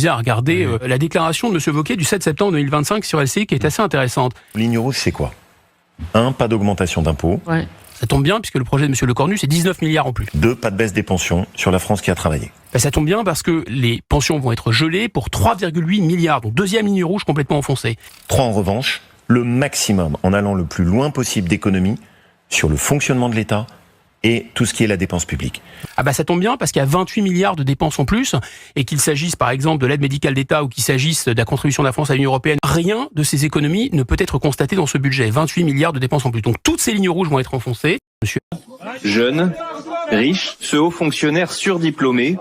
à regarder la déclaration de M. Wauquiez du 7 septembre 2025 sur LCI qui est assez intéressante. Ligne rouge, c'est quoi? 1. Pas d'augmentation d'impôts. Ouais. Ça tombe bien puisque le projet de M. Lecornu, c'est 19 milliards en plus. 2. Pas de baisse des pensions sur la France qui a travaillé. Ça tombe bien parce que les pensions vont être gelées pour 3,8 milliards. Donc deuxième ligne rouge complètement enfoncée. 3. En revanche, le maximum en allant le plus loin possible d'économies sur le fonctionnement de l'État et tout ce qui est la dépense publique. Ça tombe bien parce qu'il y a 28 milliards de dépenses en plus et qu'il s'agisse par exemple de l'aide médicale d'État ou qu'il s'agisse de la contribution de la France à l'Union européenne, rien de ces économies ne peut être constaté dans ce budget. 28 milliards de dépenses en plus. Donc toutes ces lignes rouges vont être enfoncées. Monsieur. Jeunes, riches, ce haut fonctionnaire surdiplômé.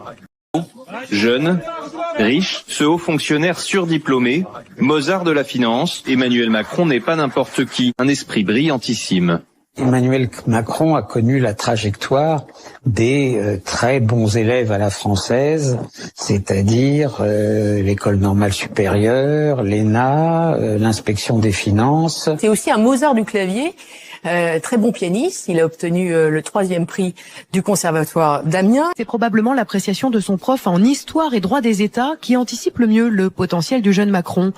Jeunes, riches, ce haut fonctionnaire surdiplômé. Mozart de la finance. Emmanuel Macron n'est pas n'importe qui. Un esprit brillantissime. Emmanuel Macron a connu la trajectoire des très bons élèves à la française, c'est-à-dire l'école normale supérieure, l'ENA, l'inspection des finances. C'est aussi un Mozart du clavier, très bon pianiste. Il a obtenu le 3e prix du Conservatoire d'Amiens. C'est probablement l'appréciation de son prof en histoire et droit des États qui anticipe le mieux le potentiel du jeune Macron.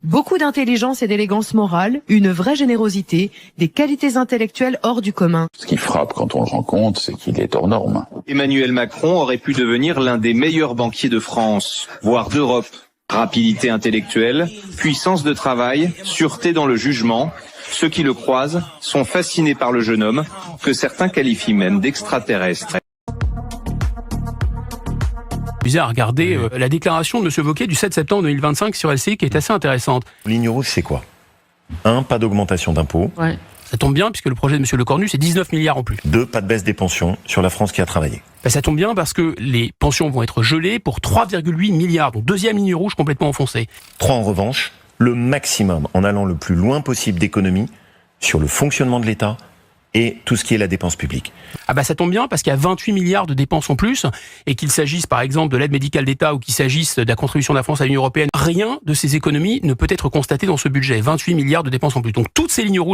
Beaucoup d'intelligence et d'élégance morale, une vraie générosité, des qualités intellectuelles hors du commun. Ce qui frappe quand on le rencontre, c'est qu'il est hors norme. Emmanuel Macron aurait pu devenir l'un des meilleurs banquiers de France, voire d'Europe. Rapidité intellectuelle, puissance de travail, sûreté dans le jugement. Ceux qui le croisent sont fascinés par le jeune homme, que certains qualifient même d'extraterrestre. À regarder la déclaration de M. Wauquiez du 7 septembre 2025 sur LCI qui est assez intéressante. Ligne rouge, c'est quoi? 1. Pas d'augmentation d'impôts. Ouais. Ça tombe bien puisque le projet de M. Lecornu, c'est 19 milliards en plus. 2. Pas de baisse des pensions sur la France qui a travaillé. Ça tombe bien parce que les pensions vont être gelées pour 3,8 milliards. Donc deuxième ligne rouge complètement enfoncée. 3. En revanche, le maximum en allant le plus loin possible d'économies sur le fonctionnement de l'État et tout ce qui est la dépense publique. Ça tombe bien parce qu'il y a 28 milliards de dépenses en plus et qu'il s'agisse par exemple de l'aide médicale d'État ou qu'il s'agisse de la contribution de la France à l'Union européenne, rien de ces économies ne peut être constaté dans ce budget. 28 milliards de dépenses en plus. Donc toutes ces lignes rouges